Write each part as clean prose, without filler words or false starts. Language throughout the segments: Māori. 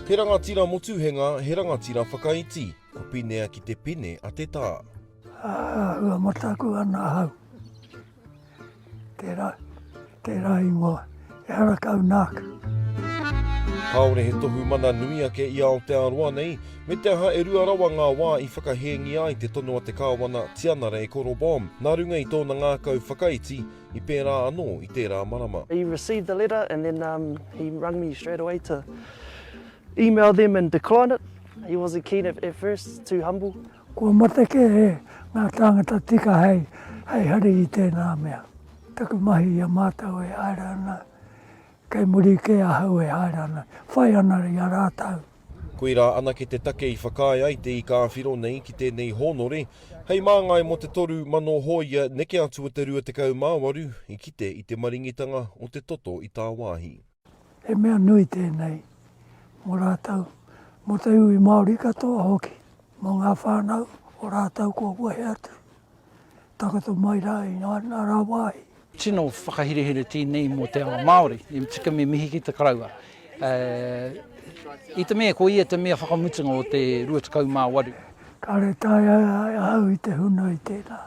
He rangatira motuhenga, he rangatira whakaiti. Ko pinea ki te pine a te tā. Ua mataku ana hau. Tērā ingoa. E harakau nāka. Kāore he tohu mana nui ake i Aotearoa nei, me te aha e rua rawa ngā wā i whakahengi ai te tono a te kāwana Tianara e Korobom. Nā runga i tōna ngākau whakaiti i pērā anō i tērā marama. He received the letter and then he rang me straight away to email them and decline it. He wasn't keen at first, too humble. Kua mateke he ngā tāngata tika hei hari i tēnā mea. Taku mahi ia mātau e haere ana. Kei muri ke ahau e haere ana. Whai ana i a rātau. Koira anake te take i whakae ai te i ka whiro nei ki tēnei honore. Hei māngai mo te toru mano hoia neke atu o te rua te kau māwaru i kite i te maringitanga o te toto i tā wāhi. He mea nui tēnei. Mō rātau. Mō te ui Māori katoa hoki. Mō ngā whānau o rātau kua wahi atu. Takato mai rā i ngā rā wāhi. Tino whakahirehire tēnei mō te awa Māori. I tika me mihi ki te karaua. I te mea ko ia te mea whakamutunga o te rua te kau māwaru. Kare tai au i te huna i tēnā.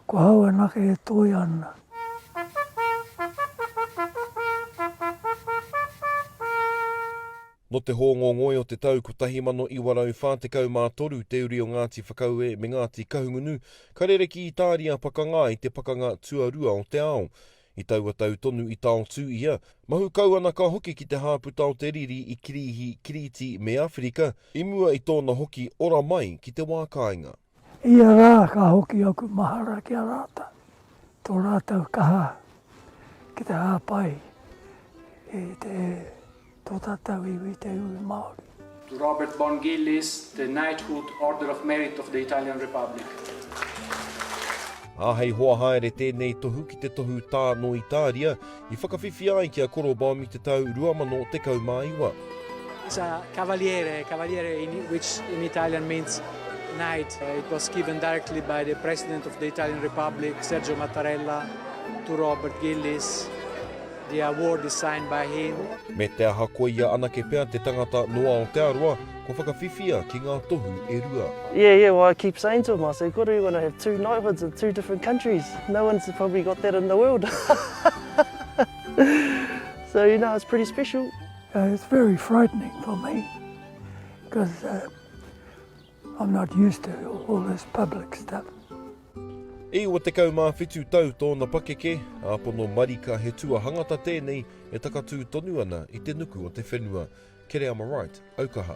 Ko hau anake e toi ana. No te hongo ngoi o te tau ko 1943 te uri o Ngāti Whakaue me Ngāti Kahungunu, ka rereki i tāria pakanga i te pakanga tuarua o te ao. I taua tau tonu i tau tū ia, mahu kau ana ka hoki ki te hāputa o te riri i Kiriti me Afrika, i mua i tōna hoki ora mai ki te wākainga. Ia rā ka hoki aku mahara ki a rāta. Tō rātau kaha ki te hāpai i te tō tātau iwi te ui Māori. To Robert Bon Gillis, the Knighthood Order of Merit of the Italian Republic. Hei hoa haere tēnei tohu ki te tohu tāno i Tāria, i whakawhiwhi ai ki a Korobom i te tau 2011. It's a cavaliere, which in Italian means knight. It was given directly by the President of the Italian Republic, Sergio Mattarella, to Robert Gillis. The award is signed by him. Me te aha koia anake pēr te tangata noa o te aroa, ko whakawhiwhia ki ngā tohu e rua. Yeah, well, I keep saying to him, I say, Guru, you're going to have 2 knighthoods in 2 different countries. No one's probably got that in the world. So, it's pretty special. It's very frightening for me, because I'm not used to all this public stuff. E ua te kau mā whitu tau tōna pakeke, a pono marika he tua hangata tēnei e takatū tonu ana i te nuku o te whenua. Kere ama right, aukaha.